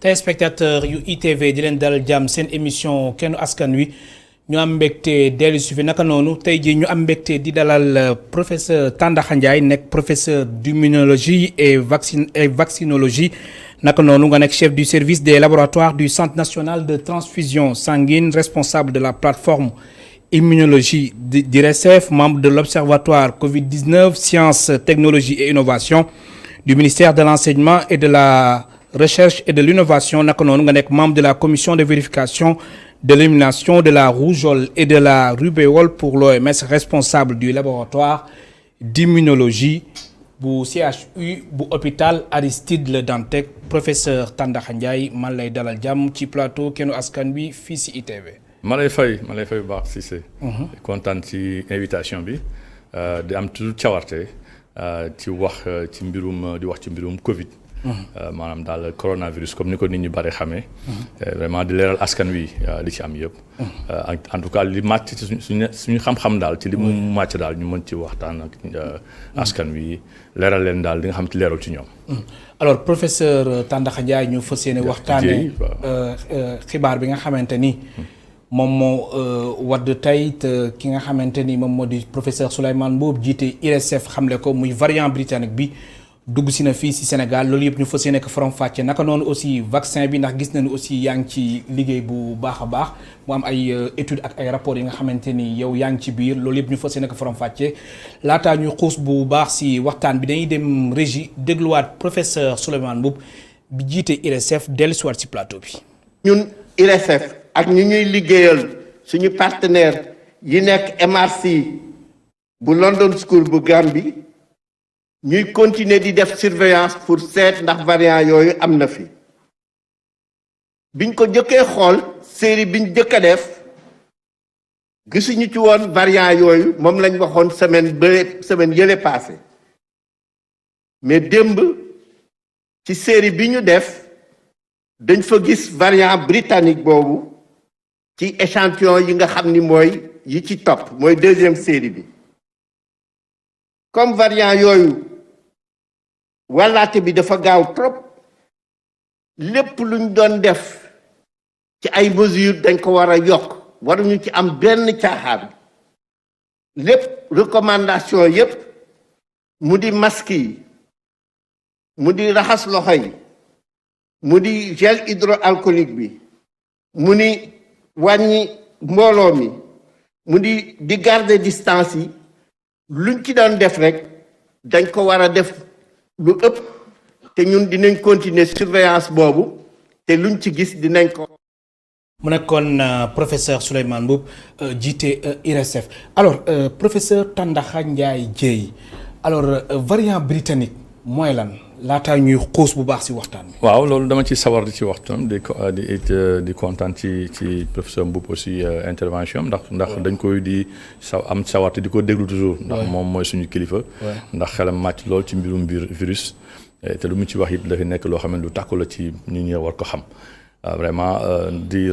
téléspectateur yu ITV di leen dalal jàmm seen émission kennu askan wi ñu am mbégte dellu si fi naka noonu tey jii ñu am mbégte di dalal professeur Tandakha Ndiaye nekk professeur d'immunologie et vaccinologie naka noonu nga nekk chef du service des laboratoires du centre national de transfusion sanguine responsable de la plateforme immunologie d'IRESSEF, membre de l'observatoire Covid-19 sciences technologie et innovation du ministère de l'enseignement et de la recherche et de l'innovation naka noonu nga nekk membre de la commission de vérification de l'élimination de la rougeole et de la rubéole pour l'OMS, responsable du laboratoire d'immunologie bu CHU bu hôpital Aristide Le Dantec. Professeur Tandakha Ndiaye man lay dalal jàmm ci plateau kennu askan wi fii si ITV. ma lay fay bu baax Cissé. kontaan ci invitation bi di am toujours cawarte ci wax ci mbirum Covid. maanaam daal coronavirus comme ni ko nit ñi bari xamee. vraiment di leeral askan wi li ci am yëpp. en tout cas li màcc ci suñu xam-xam daal ci li mu màcc daal ñu mën ci waxtaan ak askan wi leeral leen daal li nga xam ci leeral ci ñoom. alors professeur Tandakha Ndiaye ñu fas yéene waxtaanee xibaar bi nga xamante ni. moom moo wadd tey te ki nga xamante ni moom moo di professeur Souleymane Mboup jiite IRESSEF xamle ko muy variant britannique bi. dugg si na fii si Sénégal loolu yëpp ñu fas yéene ko faram-fàcce naka noonu aussi vaccin bi ndax gis nañu aussi yaa ngi ci liggéey bu baax a baax mu am ay études ak ay rapports yi nga xamante ni yow yaa ngi ci biir loolu yëpp ñu fas yéene ko faram-fàcce laataa ñuy xuus bu baax si waxtaan bi dañuy dem régie dégluwaat professeur Souleymane Mboup bi jiite IRESSEF dellusiwaat si plateau bi. ñun IRESSEF ak ñi ñuy liggéeyal suñu partenaire yi nekk MRC bu London School bu Gambie. ñuy continuer di def surveillance pour seet ndax variant yooyu am na fi biñ ko jëkkee xool série biñ jëkk a def gisuñu ci woon variant yooyu moom lañ waxoon semaine yële passé mais démb ci série bi ñu def dañ fa gis variant britannique boobu ci échantillon yi nga xam ni mooy yi ci topp mooy deuxième série bi comme variant yooyu wàllaate bi dafa gaaw trop lépp luñ doon def ci ay mesures dañ ko war a yokk waruñu ci am benn caaxaan lépp recommandation yépp mu di masque yi mu di raxas loxo yi mu di gel hydroalcoolique bi mu ni wàññi mbooloo mi mu di garder distance yi luñ ci doon def rek dañ ko war a def lu ëpp te ñun dinañ continuer surveillance boobu te luñ ci gis dinañ ko. mu nekkoon professeur Souleymane Mboup jiite IRESSEF alors professeur Tandakha Ndiaye Dièye alors variant britannique mooy lan laataa ñuy xuus bu baax ci waxtaan bi. waaw loolu dama ci sawar di ci waxtaan di kontaan ci professeur Mboup aussi intervention ndax dañ koy di am sawarte di ko déglu toujours. ndax moom mooy suñu kilifa. ndax xelam màcc lool ci mbirum virus. te lu mu ci wax it dafa nekk loo xam ne lu tàkku la ci nit ñi war ko xam. vraiment di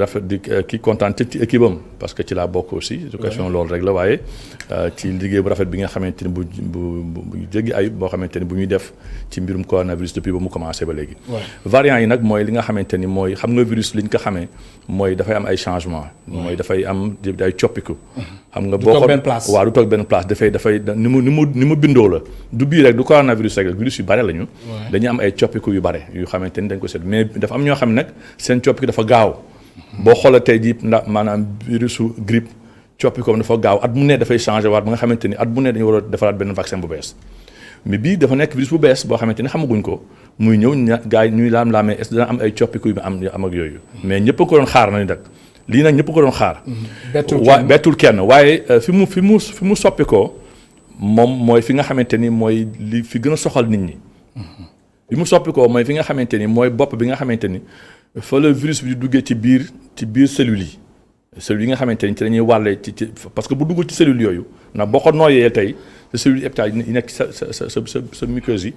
kii kontaan ci équipe am parce que ci laa bokk aussi. éducation loolu rek la waaye ci liggéey bu rafet bi nga xamante ni bu jéggi ayib boo xamante ni bu ñuy def ci mbirum coronavirus depuis ba mu commencé ba léegi. variant yi nag mooy li nga xamante ni mooy xam nga virus li ñu ko xamee mooy dafay am ay changement mooy dafay am ay coppiku. xam nga boo ko waaw du toog benn place dafay ni mu bindoo la du bii rek du coronavirus rek virus yu bare lañu. dañuy am ay coppiku yu bare yu xamante ni dañ ko seet mais dafa am ñoo xam nag seen coppi dafa gaaw boo xoolee tey jii ndax maanaam virusu grippe coppi ko dafa gaaw at mu ne dafay changé waat ba nga xamante ni at mu ne dañu war a defaraat benn vaccin bu bees mais bii dafa nekk virus bu bees boo xamante ni xamaguñ ko muy ñëw gars yi ñuy laam-laamee est-ce que dana am ay coppiku yu am ak yooyu mais ñëpp ko doon xaar nañu nag lii nag ñëpp ko doon xaar. bettul kenn waaye fi mu soppi ko moom mooy fi nga xamante ni mooy li fi gën a soxal nit ñi. fi mu soppi ko mooy fi nga xamante ni mooy bopp bi nga xamante ni. fa la virus bi di duggee ci biir cellules yi nga xamante ni ci dañuy wàllee ci parce que bu dugg ci cellules yooyu ndax boo ko nooyee tey sa cellules épitales yi nekk sa muqueuse yi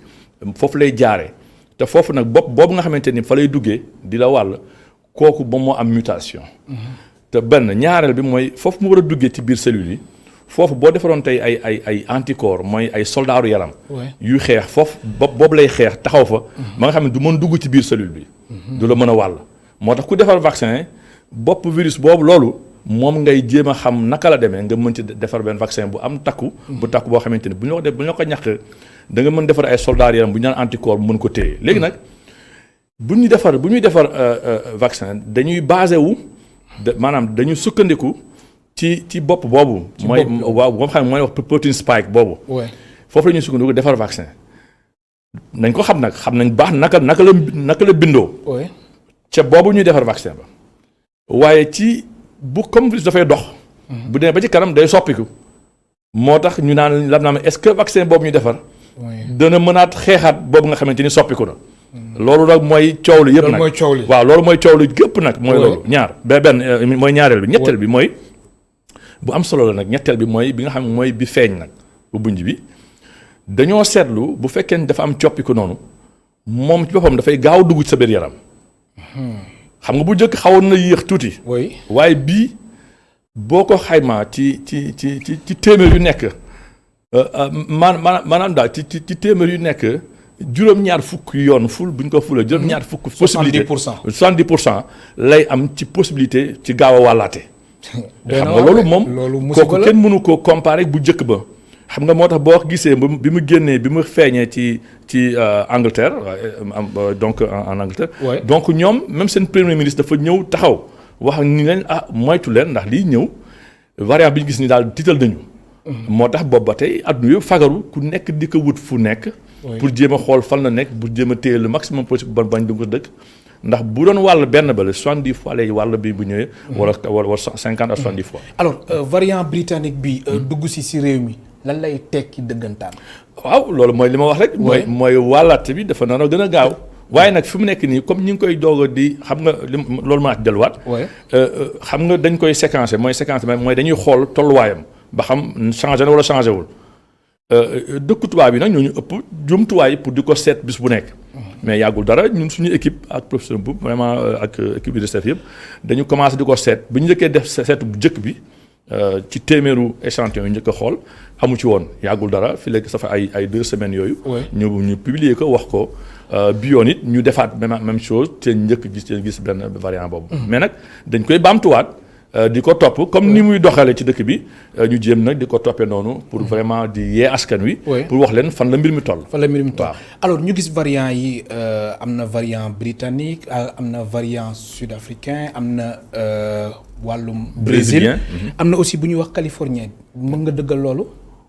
foofu lay jaaree te foofu nag boobu nga xamante ni fa lay duggee di la wàll kooku ba moo am mutation. te benn ñaareel bi mooy foofu mu war a duggee ci biir cellules yi foofu boo defaroon tey ay anticorps mooy ay soldaaru yaram. yuy xeex foofu boobu lay xeex taxaw fa. ba nga xam ne du mën dugg ci biir cellule bi. du la mën a wàll. moo tax ku defar vaccin bopp virus boobu loolu moom ngay jéem a xam naka la demee nga mën ci defar benn vaccin bu am takku. bu takku boo xamante ni bu ñu la ko ñàkk da nga mën defar ay soldats yaram bu ñu naan anticorps mën ko téye léegi nag bu ñuy defar vaccin dañuy basé wu maanaam dañuy sukkandiku ci bopp boobu. mooy waaw boo xam ne mooy wax protein spike boobu. foofu la ñuy sukkandiku defar vaccin nañ ko xam nañ baax naka la bindoo. ca boobu ñuy defar vaccin ba waaye ci bu comme virus dafay dox. bu demee ba ci kanam day soppiku. moo tax ñu naan lam naa est-ce que vaccin boobu ñu defar. dana mënaat xeexaat boobu nga xamante ni soppiku na. loolu nag mooy coow li yëpp nag waaw loolu mooy coow li yëpp nag. mooy loolu ñaar benn mooy ñaareel bi ñetteel bi mooy. bu am solo la nag ñetteel bi mooy bi nga xam ne mooy bi feeñ nag bu bunj bi dañoo seetlu bu fekkee ne dafa am coppiku noonu moom ci boppam dafay gaaw dugg ci sa biir yaram. xam nga bu njëkk xawoon na yéex tuuti. waaye bii boo ko xaymaa ci téeméer yu nekk maanaam daal ci téeméer yu nekk juróom-ñaar fukk yoon ful bu ñu ko fulee juróom-ñaar fukk. possibilité 70% lay am ci possibilité ci gaaw a wàllaate. xam nga loolu moom kooku kenn mënu ko comparer bu njëkk ba. xam nga moo tax boo gisee bi mu génnee bi mu feeñee ci Angleterre donc en Angleterre. donc ñoom même seen premier ministre dafa ñëw taxaw wax ni leen moytu leen ndax lii ñëw variant bi ñu gis ni daal tiital nañu. moo tax boobu ba tey adduna yëpp fagaru ku nekk di ko wut fu nekk. pour jéem a xool fan la nekk pour jéem a téye le maximum possible bañ du ko dëkk. ndax bu doon wàll benn ba la 70 fois lay wàll bi bu ñëwee. wala 50 à 70 fois. alors variant britannique bi dugg si réew mi. lan lay tekki dëggantaan. waaw loolu mooy li ma wax rek. mooy wàllaate bi dafa nar a gën a gaaw. waaye nag fi mu nekk nii comme ñi ngi koy doog a di xam nga loolu maa ci delluwaat. xam nga dañ koy séquencer mooy dañuy xool tolluwaayam ba xam changé na wala changé wul. dëkku tubaab yi nag ñoo ñu ëpp jumtuwaay pour di ko seet bis bu nekk. mais yàggul dara ñun suñu équipe ak professeur Mboup vraiment ak équipe bi de chef yëpp dañu commencé di ko seet bu ñu njëkkee def seetu bu njëkk bi. ci téeméeru échantillon yu njëkk a xool amu ci woon yàggul dara fi léegi ça fait ay 2 semaines yooyu. ñu publier ko wax ko bi yoon it ñu defaat même chose te njëkk gis benn variant boobu. mais nag dañ koy baamtuwaat di ko topp comme ni muy doxalee ci dëkk bi ñu jéem nag di ko toppee noonu pour vraiment di yee askan wi. pour wax leen fan la mbir mi toll. alors ñu gis variant yi am na variant britannique am na variant sud-africain am na. wàllum Brésil am na aussi bu ñuy wax californien mën nga dëggal loolu.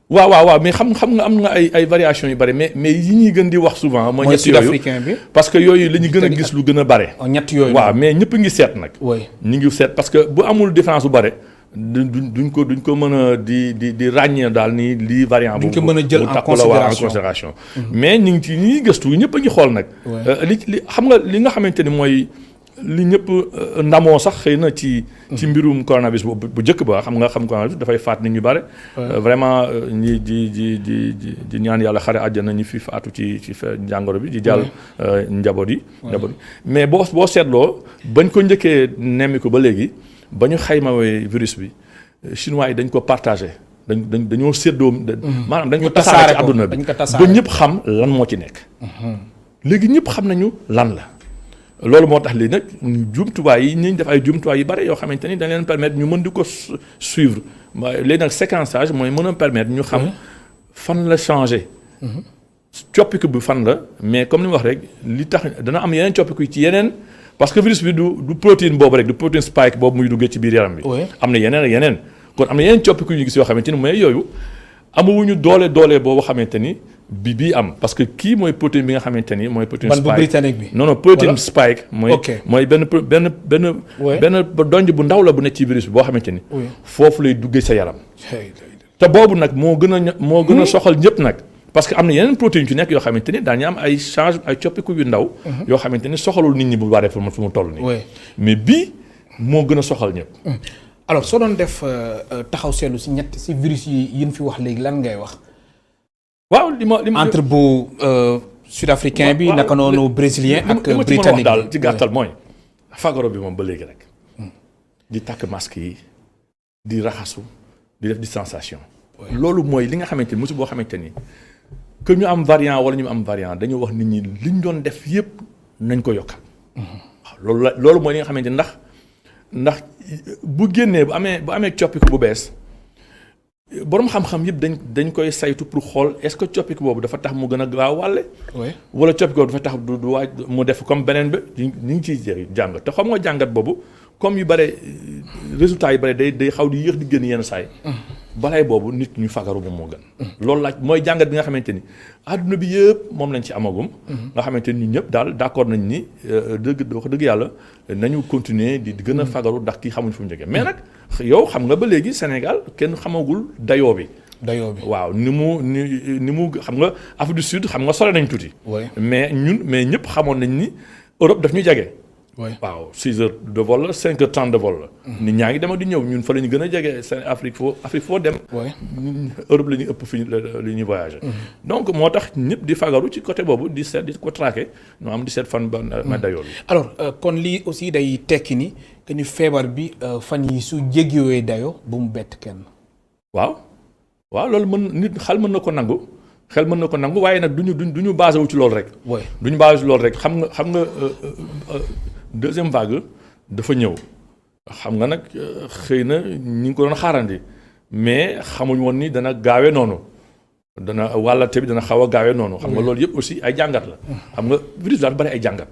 waaw mais xam nga am nga ay variations yu bari mais yi ñuy gën di wax souvent. mooy ñett yooyu sud-africain bi. parce que yooyu la ñu gën a gis lu gën a bare. ñett yooyu waaw mais ñëpp ngi seet nag. ñu ngi seet parce que bu amul différence bu bare duñ ko mën a di ràññee daal ni lii variant boobu. duñ ko mën a jël en considération mais ñu ngi ci ñi gëstu ñëpp a ngi xool nag. li xam nga li nga xamante ni mooy. li ñëpp ndamoo sax xëy na ci mbirum coronavirus bu njëkk ba xam coronavirus dafay faat nit ñu bare. vraiment ñi di ñaan yàlla xare àjjana ñi fi faatu ci jàngoro bi di jàll njaboot yi mais boo seetloo bañ ko njëkkee nemmi ko ba léegi ba ñu xaymawee virus bi chinois yi dañ ko partagé dañoo séddoo maanaam dañ ko tasaare ci àdduna bi ba ñëpp xam lan moo ci nekk léegi ñëpp xam nañu lan la. loolu moo tax lii nag jumtuwaay yi ñu def ay jumtuwaay yu bare yoo xamante ni dañ leen permettre ñu mën di ko suivre léegi nag séquençage mooy mën a permettre ñu xam fan la changé. coppiku bi fan la mais comme ni ma wax rek li tax dana am yeneen coppiku ci yeneen parce que virus bi du protéine boobu rek du protéine spike boobu muy duggee ci biir yaram bi. am na yeneen ak yeneen kon am na yeneen coppiku yu ñu gis yoo xamante ni mooy yooyu amuñu doole boobu xamante ni. bii am parce que kii mooy protéine bi nga xamante ni mooy protéine spike ban bu britannique bi. non protéine spike. mooy benn donj bu ndaw la bu nekk ci virus bi boo xamante ni. foofu lay duggee sa yaram. te boobu nag moo gën a soxal ñëpp nag. parce que am na yeneen protéine yu nekk yoo xamante ni daañu am ay coppiku yu ndaw. yoo xamante ni soxalul nit ñi bu bari fu mu toll nii. mais bii moo gën a soxal ñëpp. alors soo doon def taxaw seetlu si virus yi ñu fi wax léegi lan ngay wax. waaw li ma entre bu sud-africain bi naka noonu brésilien ak britannique daal ci gàttal mooy fagaro bi moom ba léegi rek di takk masque yi di raxasu di def distanciation. loolu mooy li nga xamante ni mosu boo xamante ni que ñu am variant wala ñu am variant dañu wax nit ñi li ñu doon def yëpp nañ ko yokkal. waaw loolu mooy li nga xamante ni ndax bu génnee bu amee coppiku bu bees boroom xam-xam yëpp dañ koy saytu pour xool est-ce que coppiku boobu dafa tax mu gën a gaaw wàlle. wala coppiku boobu dafa tax du waaj mu def comme beneen bi ñu ngi ciy jàng te xam nga jàngat boobu comme yu bare résultats yu bare day xaw di yéex di génn yenn saa yi. balay boobu nit ñu fagaru moom moo gën. loolu laaj mooy jàngat bi nga xamante ni àdduna bi yëpp moom lañ ci amagum. nga xamante ni ñun ñëpp daal d'accord nañ ni wax dëgg yàlla nañu continuer di gën a fagaru ndax kii xamuñ fu mu jógee mais nag yow xam nga ba léegi Sénégal kenn xamagul dayoo bi. waaw ni mu xam nga Afrique du Sud xam nga sore nañ tuuti. mais ñëpp xamoon nañ ni Europe daf ñu jege. waaw 6 heures de vol la 5 heures 30 de vol la. nit ñaa ngi dem di ñëw ñun fa la ñu gën a jege seen Afrique foo dem. Europe la ñuy ëpp fi li ñuy voyager. donc moo tax ñëpp di fagaru ci côté boobu di seet di ko traquer ñu am di seet fan ba dayoo bi. alors kon lii aussi day tekki ni que ni feebar bi fan yi su jéggiwee dayoo bu mu bett kenn. waaw loolu xel mën na ko nangu. waaye nag du ñu basé wu ci loolu rek. du ñu basé ci loolu rek xam nga deuxième vague dafa ñëw xam nga nag xëy na ñi ngi ko doon xaarandi mais xamuñ woon ni dana gaawe noonu dana wàllate bi dana xaw a gaawe noonu. xam nga loolu yëpp aussi ay jàngat la. xam nga virus daal bari ay jàngat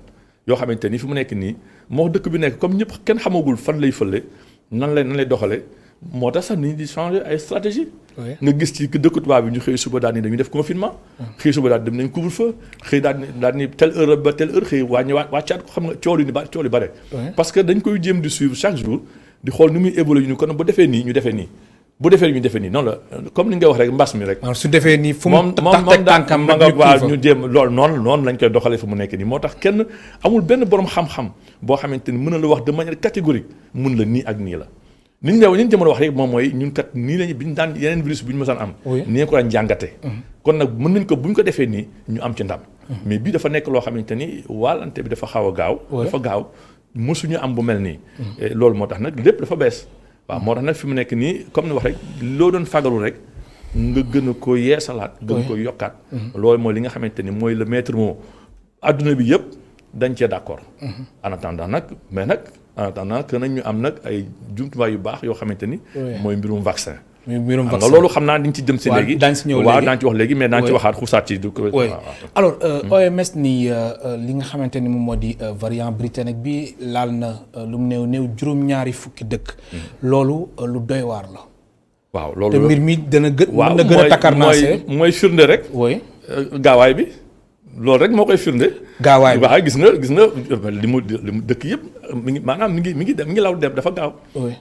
yoo xamante ni fi mu nekk nii moo dëkk bi nekk comme ñëpp kenn xamagul fan lay fële nan lay doxalee. moo tax sax nit ñi di changer ay stratégie nga gis ci dëkk tubaab bi ñu xëy suba daal ni dañuy def confinement. xëy suba daal dem nañ couvre-feu xëy daal ni telle heure ba telle heure xëy wàccaat ko xam nga coow li bare. parce que dañ koy jéem di suivre chaque jour di xool ni muy évoluer ñu kon bu defee nii ñu defee nii bu defee ñu defee nii noonu la comme ni nga wax rek mbas mi rek. su defee nii fu mu teg tànkam ma nga waaw ñu jéem loolu noonu lañ koy doxalee fu mu nekk nii moo tax kenn amul benn borom xam-xam boo xamante ni mën na la wax de manière catégorique mun la nii ak nii la. ni ñu jëm a wax rek moom mooy ñun kat nii lañu bi ñu daan yeneen virus bu ñu mësaan am. nii ko daan jàngate. kon nag mën nañ ko bu ñu ko defee nii ñu am ci ndam. mais bii dafa nekk loo xamante ni wàllante bi dafa xaw a gaaw. dafa gaaw mësuñu am bu mel nii. loolu moo tax nag lépp dafa bees. waaw moo tax nag fi mu nekk nii comme ni wax rek loo doon fagaru rek nga gën a ko yeesalaat. gën ko yokkaat. loolu mooy li nga xamante ni mooy le maître mot adduna bi yëpp dañ cee d'accord. en attendant nag mais nag. en attendant que nag ñu am nag ay jumtuwaay yu baax yoo xamante ni. mooy mbirum vaccin. loolu xam naa dañ ci jëm si léegi. daañu si ñëw léegi waaw daañu ci wax léegi mais daañu ci waxaat xusaat ci. alors OMS ni li nga xamante ni moom moo di variant britannique bi laal na lu mu néew juróom-ñaari fukki dëkk. loolu lu doy waar la. waaw loolu te mbir mi dana mën na gën a takkarnaase. mooy firnde rek. gaawaay bi. loolu rek moo koy firnde. gaawaay bi waaw gis nga li mu dëkk yëpp mi ngi law dem dafa gaaw.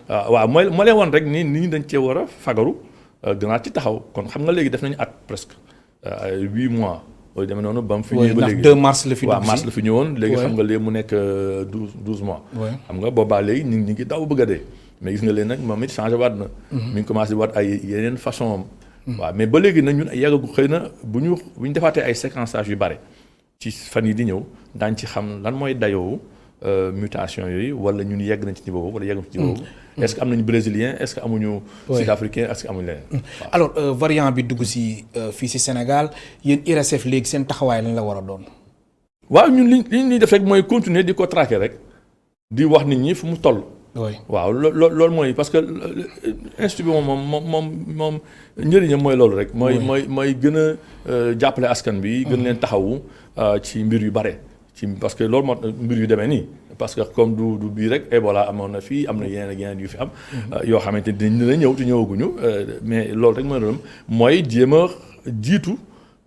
waaw moo leen woon rek ni nit ñi dañ cee war a fagaru gënaat ci taxaw kon xam nga léegi def nañu at presque 8 mois. loolu demee noonu ba mu fi ñëwee ba léegi 2 mars la fi dugg waaw mars la fi ñëwoon léegi xam nga léegi mu nekk 12 mois. xam nga boobaa léegi ñu ngi daw bëgg a dee mais gis nga leen nag moom it changé waat na. mi ngi commencé waat ay yeneen façon waaw mais ba léegi nag ñun yàggagu xëy na bu ñu defaatee ay séquençage yu bare ci fan yi di ñëw daañ ci xam lan mooy dayoo mutation yooyu wala ñun yegg nañ ci niveau boobu wala yegg nañ ci niveau boobu. est-ce que am nañu brésilien est-ce que amuñu. sud-africain est-ce que amuñu leneen. alors variant bi dugg si fii si Sénégal yéen IRSF léegi seen taxawaay lañ la war a doon. waaw ñun li ñuy def rek mooy continuer di ko traquer rek di wax nit ñi fu mu toll. waaw loolu mooy parce que institut bi moom njëriñam mooy loolu rek. mooy gën a jàppale askan bi. gën leen taxawu ci mbir yu bare. parce que loolu moo mbir yu demee nii parce que comme du bii rek Ebola amoon na fii am na yeneen ak yeneen yu fi am. yoo xamante ni dina ñëw te ñëwaguñu mais loolu rek mooy jéem a jiitu.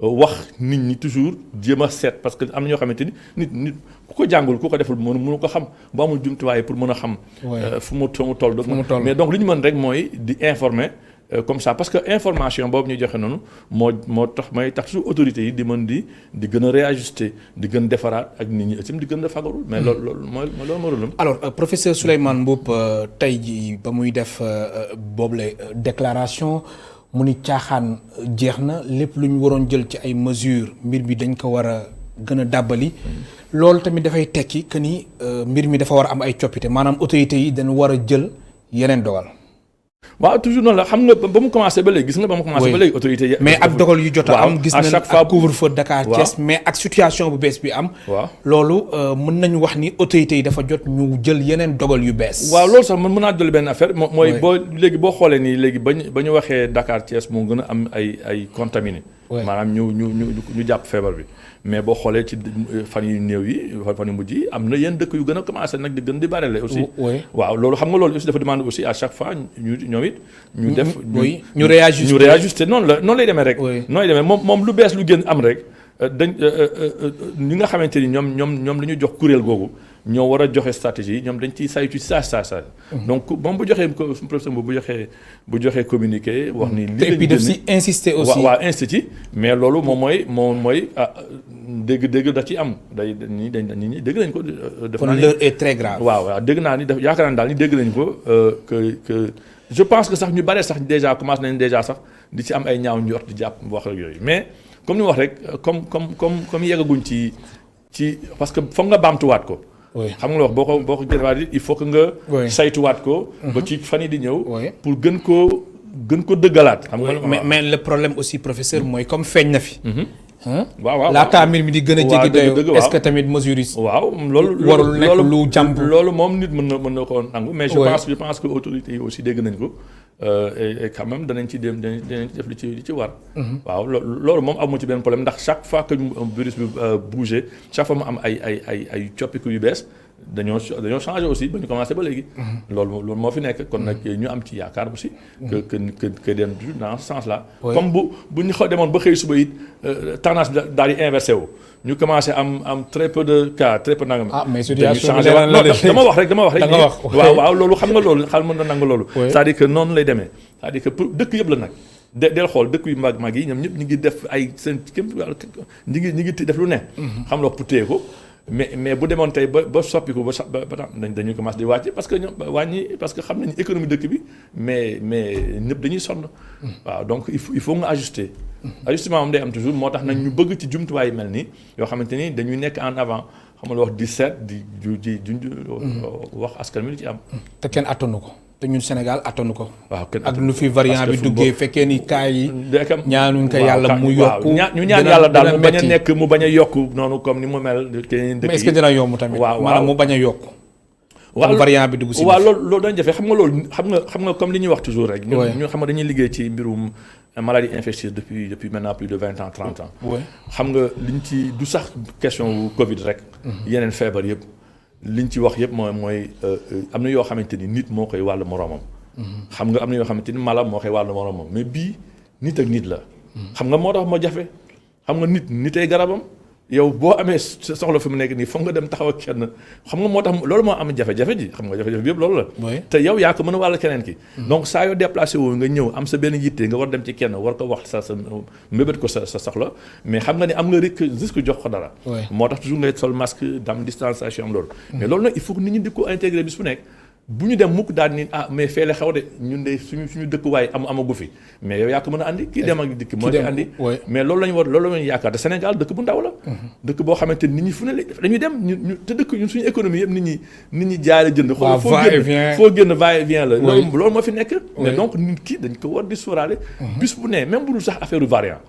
wax nit ñi toujours jéem a seet parce que am na ñoo xamante ni nit ku ko jàngul ku ko deful mënu ko xam bu amul jumtuwaay pour mën a xam. fu mu toll. mais donc li ñu mën rek mooy di informer comme ça parce que information boobu ñuy joxe noonu moo tax may tax toujours autorités yi di mën di gën a réajuster di gën defaraat ak nit ñi itam di gën a fagarul. mais loolu mooy rôle. alors professeur Souleymane Mboup tey jii ba muy def boobule déclaration. mu ni caaxaan jeex na lépp lu ñu waroon jël ci ay mesures mbir bi dañ ko war a gën a dàbbali loolu tamit dafay tekki que ni mbir mi dafa war a am ay coppite maanaam autorités yi dañu war a jël yeneen dogal. waaw toujours noonu la xam nga ba mu commencé ba léegi gis nga ba mu commencé ba léegi autorité mais ak dogal yu jot a am gis nañ ak couvre-feu Dakar Thiès mais ak situation bu bees bi am loolu mën nañu wax ni autorités yi dafa jot ñu jël yeneen dogal yu bees waaw loolu sax mën naa jël benn affaire mooy boo léegi boo xoolee nii léegi ba ñu waxee Dakar Thiès moo gën a am ay contaminé maanaam ñu jàpp feebar bi mais boo xoolee ci fan yu néew yi fan yu mujj yi am na yenn dëkk yu gën a commencé nag di gën di barele aussi waaw loolu xam nga loolu aussi dafa demande aussi à chaque fois ñoom it ñu def ñu réajuster noonu lay demee rek noonu lay demee moom lu bees lu gën am rek dañ ñi nga xamante ni ñoom la ñu jox kuréel googu ñoo war a joxe stratégie ñoom dañ ciy saytu saa donc moom bu joxee professeur bu joxee communiqué wax ni et puis daf si insister aussi waaw insister mais loolu moom mooy dégg da ci am dañ dégg nañ ko kon l'heure est très grave waaw dégg naa ni yaakaar naa daal ni dégg nañ ko que je pense que sax ñu bare sax déjà commencé nañ déjà sax di ci am ay ñaaw njort di jàpp wax ak yooyu mais comme ni wax rek comme yeggaguñ ci parce que foog nga baamtuwaat ko xam nga wax boo ko gënwaat il faut que nga saytuwaat ko ba ci fan yi di ñëw pour gën ko dëggalaat xam nga mais le problème aussi professeur mooy comme feeñ na fi waaw laataa mbir mi di gën a jéggi dayoo est-ce que tamit mesures yi waaw loolu warul nekk lu jàmp loolu moom nit mën na ko nangu mais je pense que autorités yi aussi dégg nañ ko et quand même danañ ci def li ci war waaw loolu moom amu ci benn problème ndax chaque fois que virus bi bougé chaque fois mu am ay coppiku yu bees dañoo changé aussi ba ñu commencé ba léegi loolu moo fi nekk kon nag ñu am ci yaakaar aussi que dem dans ce sens là comme bu ñu demoon ba xëy suba it tendance bi daal di inversé wu ñu commencé am très peu de cas très peu nangam mais situation bi dama wax rek waaw loolu xam nga loolu xal mën na nangu loolu c'est-à-dire que noonu lay demee c'est-à-dire que pour dëkk yëpp la nag del xool dëkk yu mag yi ñoom ñëpp ñu ngi def ay seen képp ñi ngi def lu ne xam nga pour téye ko mais bu demoon tey ba soppiku ba dañuy commencé di wàcc parce que ñoom wàññi parce que xam nañu économie dëkk bi mais ñëpp dañuy sonn waaw donc il faut nga ajuster ajustement moom day am toujours moo tax nag ñu bëgg ci jumtuwaay yi mel nii yoo xamante ni dañuy nekk en avant xam nga wax di seet di wax askan wi li ci am te kenn attanu ko te ñun Sénégal attanu ko waaw ak nu fi variant bi duggee fekkee ni cas yi ñaanuñ ko yàlla mu yokku ñu ñaan yàlla daal mu bañ a nekk mu bañ a yokku noonu comme ni mu mel keneen dëkk yi mais est-ce que dina yomb tamit maanaam mu bañ a yokku waaw variant bi dugg si waaw loolu dañ jafe xam nga loolu xam nga comme li ñuy wax toujours rek ñu xam nga dañuy liggéey ci mbirum maladie infectieuse depuis maintenant plus de 20 ans 30 ans xam nga liñ ci du sax question wu Covid rek yeneen feebar yëpp liñ ci wax yëpp mooy am na yoo xamante ni nit moo koy wàll moroomam xam nga am na yoo xamante ni mala moo koy wàll moroomam mais bii nit ak nit la xam nga moo tax moo jafe xam nga nitay garabam yow boo amee soxla fi mu nekk nii foog nga dem taxaw ak kenn xam nga moo tax loolu moo am jafe-jafe ji xam nga jafe-jafe bi yëpp loolu la te yow yaa ko mën a wàll keneen ki donc saa yoo déplacé woo nga ñëw am sa benn yitte nga war dem ci kenn war ko wax sa mbébét ko sa soxla mais xam nga ni am nga risque jox ko dara moo tax toujours ngay sol masque dam distanciation am loolu mais loolu nag il faut que nit ñi di ko intégrer bis bu nekk bu ñu dem mukk daal ni mais feele xew de ñun de suñu dëkkuwaay amagu fi mais yow yaa ko mën a andi kii dem ak dikk moo koy andi mais loolu la ñu yaakaar te Sénégal dëkk bu ndaw la dëkk boo xamante nit ñi fu ne dañuy dem ñu te dëkk ñun suñu économie yëpp nit ñi jaay la jënd xool foo génn va et vient la loolu moo fi nekk mais donc nit ki dañ ko war di sóoraale bis bu ne même bu dul sax affaire variant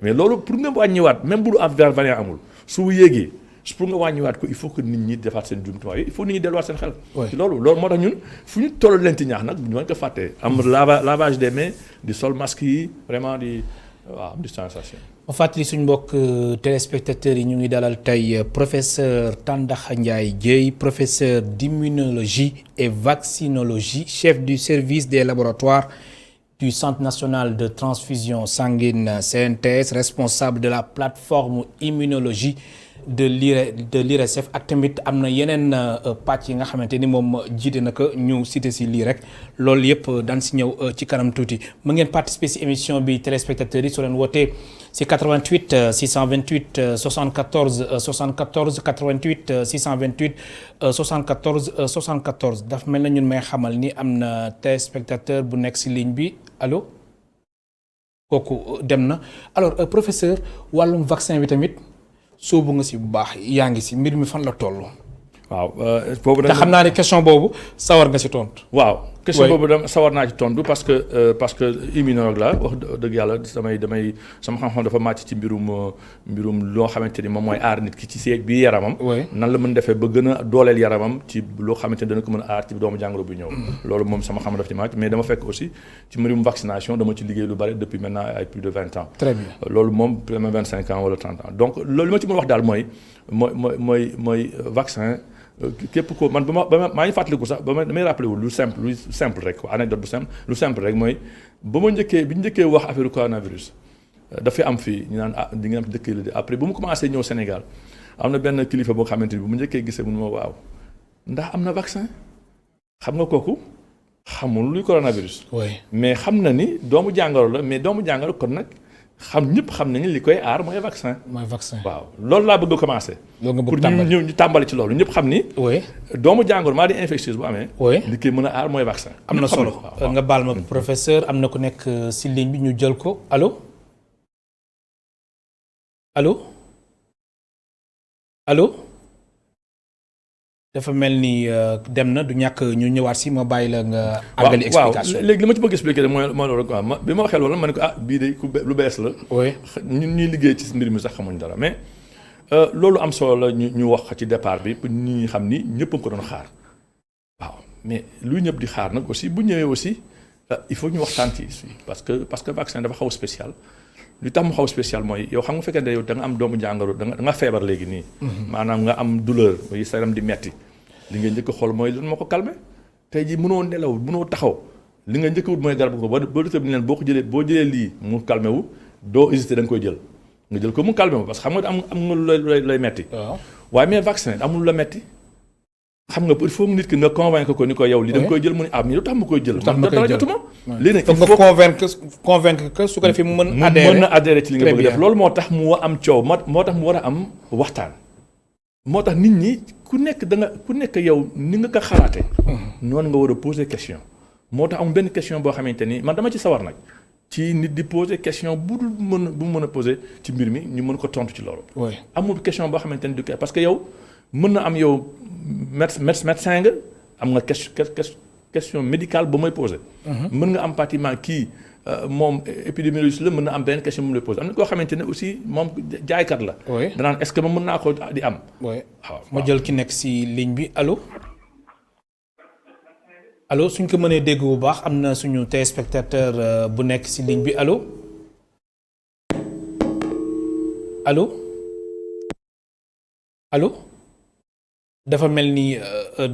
mais loolu pour nga wàññiwaat même bu dul variant amul su yéegee pour nga wàññiwaat ko il faut que nit ñi defaat seen jumtuwaay il faut nit ñi delluwaat seen xel ci loolu moo tax ñun fu ñu toll leen ci ñaax nag ñu mën ko fàttee am lavage des mains di sol masque yi vraiment di distanciation. ma fàttali suñu mbokk téléspectateurs yi ñu ngi dalal tey professeur Tandakha Ndiaye Dièye professeur d'immunologie et vaccinologie chef du service des laboratoires du Centre national de transfusion sanguine CNTS responsable de la plateforme immunologie de l'IRSF ak tamit am na yeneen pàcc yi nga xamante ni moom jiite na ko ñu cité si lii rek loolu yëpp daan si ñëw ci kanam tuuti mu ngeen participer si émission bi téléspectateurs yi soo leen wootee si 88 628 74 74 88 628 74 74 daf mel na ñun may xamal ni am na téléspectateur bu nekk si ligne bi allo kooku dem na alors professeur wàllum vaccin bi tamit soobu nga si bu baax yaa ngi si mbir mi fan la toll. waaw boobu te xam naa ne question boobu sawar nga si tontu. waaw question boobu dama sawar naa ci tontu parce que immunologue la wax dëgg yàlla damay sama xam-xam dafa màcc ci mbirum loo xamante ni moom mooy aar nit ki ci seeg bi yaramam. nan la mën defee ba gën a dooleel yaramam ci loo xamante ni dana ko mën a aar ci doomu jàngoro bu ñëw. loolu moom sama xam dafa ci màcc mais dama fekk aussi ci mbirum vaccination dama ci liggéey lu bari depuis maintenant ay plus de 20 ans. Très bien loolu moom plus de 25 ans wala 30 ans donc loolu li ma ci mën wax daal mooy vaccin. képp ko man maa ngi fàttaliku sax damay rappelé wu lu simple rek anecdote lu simple rek mooy bi ñu njëkkee wax affaire coronavirus dafay am fii ñu naan di nga am dëkk la de après bu mu commencé ñëw Sénégal am na benn kilifa boo xamante ni bu mu njëkkee gisee mu ne ma waaw ndax am na vaccin xam nga kooku xamul luy coronavirus. mais xam na ni doomu jàngoro la mais doomu jàngoro kon nag ñëpp xam nañu li koy aar mooy vaccin. waaw loolu laa bëgg a commencer. pour ñu tàmbali ci loolu ñëpp xam ni. doomu jàngoro maa di infectieuse bu amee. li koy mën a aar mooy vaccin. am na solo nga baal ma professeur am na ku nekk si ligne bi ñu jël ko allo dafa mel ni dem na du ñàkk ñu ñëwaat si ma bàyyi la nga. àggali explication waaw léegi li ma ci bëgg expliquer mooy loolu quoi bi ma waxee loolu ma ne ko bii de lu bees la. ñun ñuy liggéey ci mbir mi sax xamuñ dara mais loolu am solo la ñu wax ci départ bi pour ñi xam ni ñëpp a ko doon xaar waaw mais luy ñëpp di xaar nag aussi bu ñëwee aussi il faut ñu waxtaan ci parce que vaccin dafa xaw spécial. li tax mu xaw spécial mooy yow xam nga fekkee ne yow da nga am doomu jàngoro da nga feebar léegi nii. maanaam nga am douleur mooy sa yaram di metti li nga njëkk a xool mooy lan moo ko calmer tey jii mënoo nelaw mënoo taxaw li nga njëkk a wut mooy garab ko ba docteur bi ne leen boo jëlee lii mu calmer wu doo hésiter da nga koy jël nga jël ko mu calmer wu parce que xam nga am nga lu lay metti. waaye mais vaccin amul la metti xam nga il faut nit ki nga convaincre ko ni ko yow li da nga koy jël mu ne mais lu tax ma koy jël. dara jotuma léegi nag il faut nga convaincre que su ko defee mu mën adhérer ci li nga bëgg def loolu moo tax mu am coow moo tax mu war a am waxtaan moo tax nit ñi ku nekk yow ni nga ko xalaatee noonu nga war a poser question moo tax am benn question boo xamante ni man dama ci sawar nag ci nit di poser question bu mu mën a poser ci mbir mi ñu mën ko tontu ci loolu amul question boo xamante ni du ko parce que yow mën na am yow médecin nga am nga question médicale ba may posé. mën nga am pratiquement kii moom épidémiologiste la mën na am benn question mu lay posé am na koo xamante ne aussi moom jaaykat la. danaan est-ce que mën naa ko di am. waaw ma jël ki nekk si ligne bi allo suñ ko mënee dégg bu baax am na suñu téléspectateur bu nekk si ligne bi allo dafa mel ni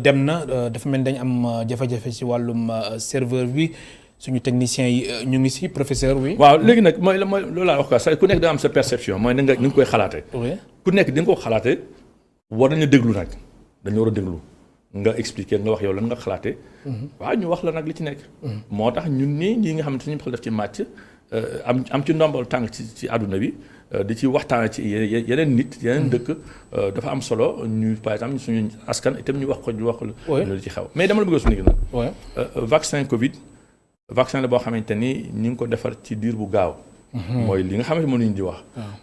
dem na dafa mel ni dañu am jafe-jafe ci wàllum serveur bi suñu technicien yi ñu ngi ci professeur oui. waaw léegi nag mooy loolu laa wax quoi ku nekk da am sa perception mooy ni nga koy xalaatee. ku nekk di nga ko xalaatee war nañu déglu nag dañu war a déglu nga expliquer nga wax yow lan nga xalaatee. waaw ñu wax la nag li ci nekk. moo tax ñun ñi nga xamante ni ñu def ci màcc am ci ndombal tànk ci àdduna bi. di ci waxtaan ci yeneen nit yeneen dëkk dafa am solo ñu par exemple suñu askan itam ñu wax lu ci xew mais dama la bëgg a suñu nag vaccin Covid vaccin la boo xamante ni ñu ngi ko defar ci diir bu gaaw mooy li nga xamante moom la ñu di wax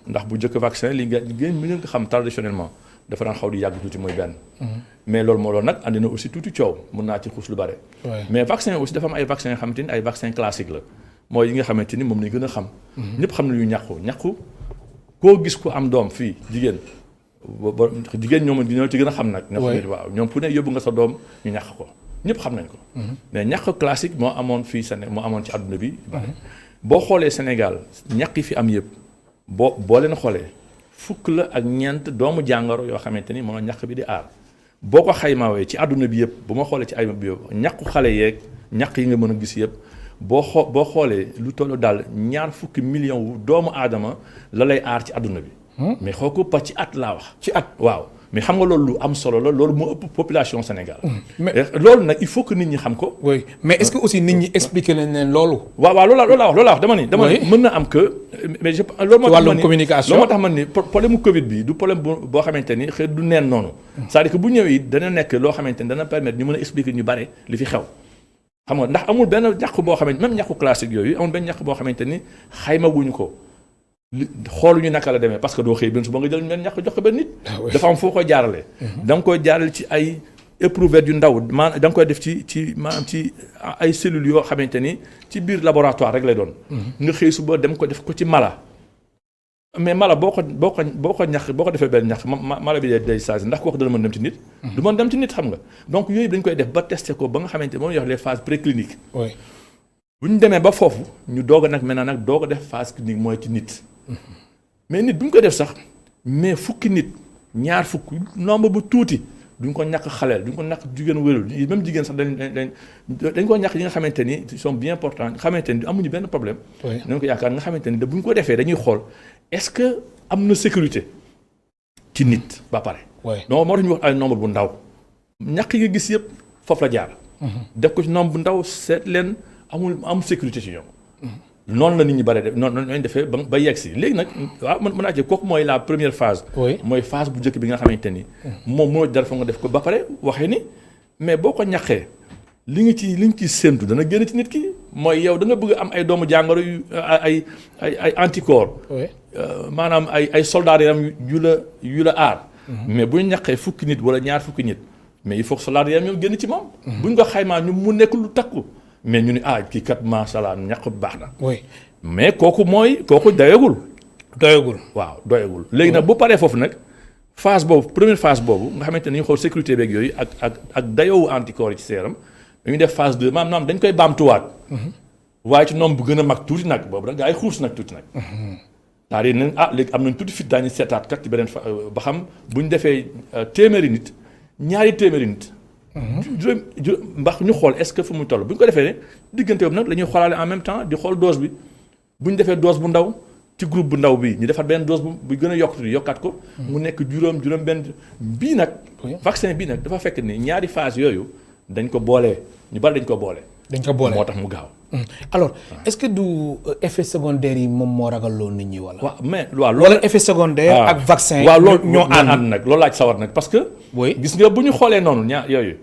ndax bu njëkk vaccin li ngeen ko xam traditionnellement dafa daan xaw di yàgg tuuti mooy benn mais loolu nag andi na aussi tuuti coow mën naa ci xuus lu bare mais vaccin aussi dafa am ay vaccin yoo xamante ni ay vaccin classique la mooy yi nga xamante ni moom lañ gën a xam ñëpp xam nañu ñàqu koo gis ko am doom fii jigéen ñoo ci gën a xam nag. waaw ñoom fu ne yóbbu nga sa doom ñu ñàkk ko ñëpp xam nañ ko. mais ñàkk classique moo amoon fii moo amoon ci àdduna bi. boo xoolee Sénégal ñàkk yi fi am yëpp boo leen xoolee fukk la ak ñeent doomu jàngoro yoo xamante ni moom la ñàkk bi di aar boo ko xaymaawee ci àdduna bi yëpp bu ma xoolee ci ayma bi yëpp ñàkku xale yeeg ñàkk yi nga mën a gis yëpp. boo xoolee lu tollu daal 20 millions wu doomu aadama la lay aar ci àdduna bi. mais xoo ko ci at laa wax. ci at waaw mais xam nga loolu lu am solo la loolu moo ëpp population Sénégal. mais loolu nag il faut que nit ñi xam ko. oui mais est-ce que aussi nit ñi expliquer leen loolu. waaw loolu laa wax dama ni mën na am que. mais loolu moo tax wàllum communication loolu moo tax man ni problème mu Covid bi du problème boo xamante ni xëy du neen noonu. c'est-à-dire que bu ñëwee dana nekk loo xamante ni dana permettre ñu mën a expliquer ñu bare li fi xew. xam nga ndax amul benn ñàkk boo xamante même ñàkku classique yooyu amul benn ñàkk boo xamante ni xayma wuñu ko xooluñu naka la demee parce que doo xëy benn suba nga jël benn ñàkk jox ko benn nit. dafa am foo koy jaarale. da nga koy jaarale ci ay éprouvette yu ndaw maanaam da nga koy def ci maanaam ci ay cellules yoo xamante ni ci biir laboratoire rek lay doon. nga xëy suba dem ko def ko ci mala. mais mala boo ko ñax boo ko defee benn ñax mala bi day changé ndax kooku dana mën dem ci nit. du mën dem ci nit xam nga donc yooyu dañ koy def ba testé ko ba nga xamante ne moom la ñuy wax les phases précliniques. oui bu ñu demee ba foofu ñu doog a nag maintenant nag doog a def phase clinique mooy ci nit. mais nit bu ñu koy def sax mais fukki nit ñaar fukk nombre bu tuuti. duñ ko ñàkk xaleel duñ ko ñàkk jigéen wérul même jigéen sax dañ ko ñàkk yi nga xamante ni ils sont bien importants nga xamante ni amuñu benn problème. nañ ko yaakaar nga xamante ni bu ñu ko defee dañuy xool est-ce que am na sécurité ci nit ba pare. donc moo tax ñu wax ay nombre bu ndaw ñàkk yi nga gis yëpp foofu la jaar. def ko ci nombre bu ndaw seet leen am sécurité ci ñoom. noonu la nit ñi bare def noonu lañ defee ba yegg si léegi nag waaw mën naa ci kooku mooy la première phase. mooy phase bu njëkk bi nga xamante ni. moom mënoo dara fa nga def ko ba pare waxee ni mais boo ko ñaqee li nga ciy séentu dana génn ci nit ki mooy yow da nga bëgg am ay doomu jàngoro yu ay anticorps. maanaam ay soldats yaram yu la aar. mais bu ñu ñaqee fukki nit wala ñaar fukki nit mais il faut que soldats yaram ñoom génn ci moom. bu ñu ko xaymaa ñu mu nekk lu takku. mais ñu ni kii kat macha allah ñàkk baax na. mais kooku doyagul. waaw doyagul léegi nag bu paree foofu nag phase boobu première phase boobu nga xamante ne ñu xool sécurité beeg yooyu ak dayoowu anticorps yi ci seeram dañuy def phase 2 maanaam dañ koy baamtuwaat. waaye ci nombre bu gën a mag tuuti nag boobu nag gaa yi xuus nag tuuti nag. c'est-à-dire ne léegi am nañ tuuti fit daañu seetaat kat ci beneen ba xam bu ñu defee téeméeri nit ñaari téeméeri nit. juróom mbax ñu xool est-ce que fu mu toll bu ñu ko defee ne diggante boobu nag la ñuy xoolaale en même temps di xool dose bi bu ñu defee dose bu ndaw ci groupe bu ndaw bi ñu defar benn dose bu gën a yokkaat ko. mu nekk juróom benn bii nag. vaccin bii nag dafa fekk ni ñaari phase yooyu dañ ko boole ñu bari dañ ko boole. moo tax mu gaaw. alors est-ce que du effet secondaire yi moom moo ragaloo nit ñi wala. waaw mais waaw loolu wala effet secondaire ak vaccin. waaw loolu ñoo ànd nag loolu laaj sawar nag parce que. gis nga bu ñu xoolee noonu ñaar yooyu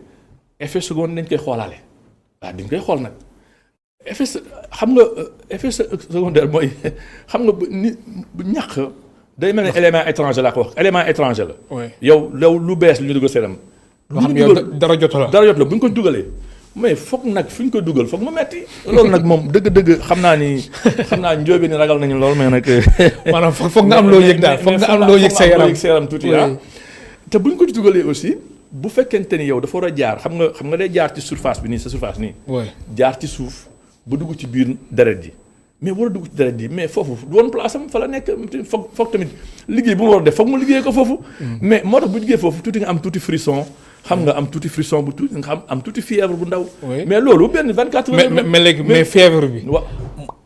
effet secondaire dañ koy xoolaale waaw dañ koy xool nag effet secondaire mooy xam nga bu ñàkk day mel ne élément étranger laa ko wax élément étranger la. yow lu bees lu ñu dugal seeram. loo xam ne yow dara jot la bu ñu ko dugalee. mais foog nag fi ñu ko dugal foog mu metti loolu nag moom dëgg-dëgg xam naa njóobe ni ragal nañu lool mais nag. maanaam foog nga am loo yëg daal foog nga am loo yëg sa yaram tuuti te bu ñu ko ci dugalee aussi bu fekkente ni yow dafa war a jaar xam nga day jaar ci surface bi nii sa surface nii. jaar ci suuf ba dugg ci biir deret ji mais war a dugg ci deret ji mais foofu du woon place am fa la nekk foog tamit liggéey bu mu war a def foog mu liggéey ko foofu. mais moo tax bu liggéey foofu tuuti nga am tuuti frisson. xam nga am tuuti frisson bu tuuti nga am tuuti fièvre bu ndaw. mais loolu benn 24 heures. mais fièvre bi.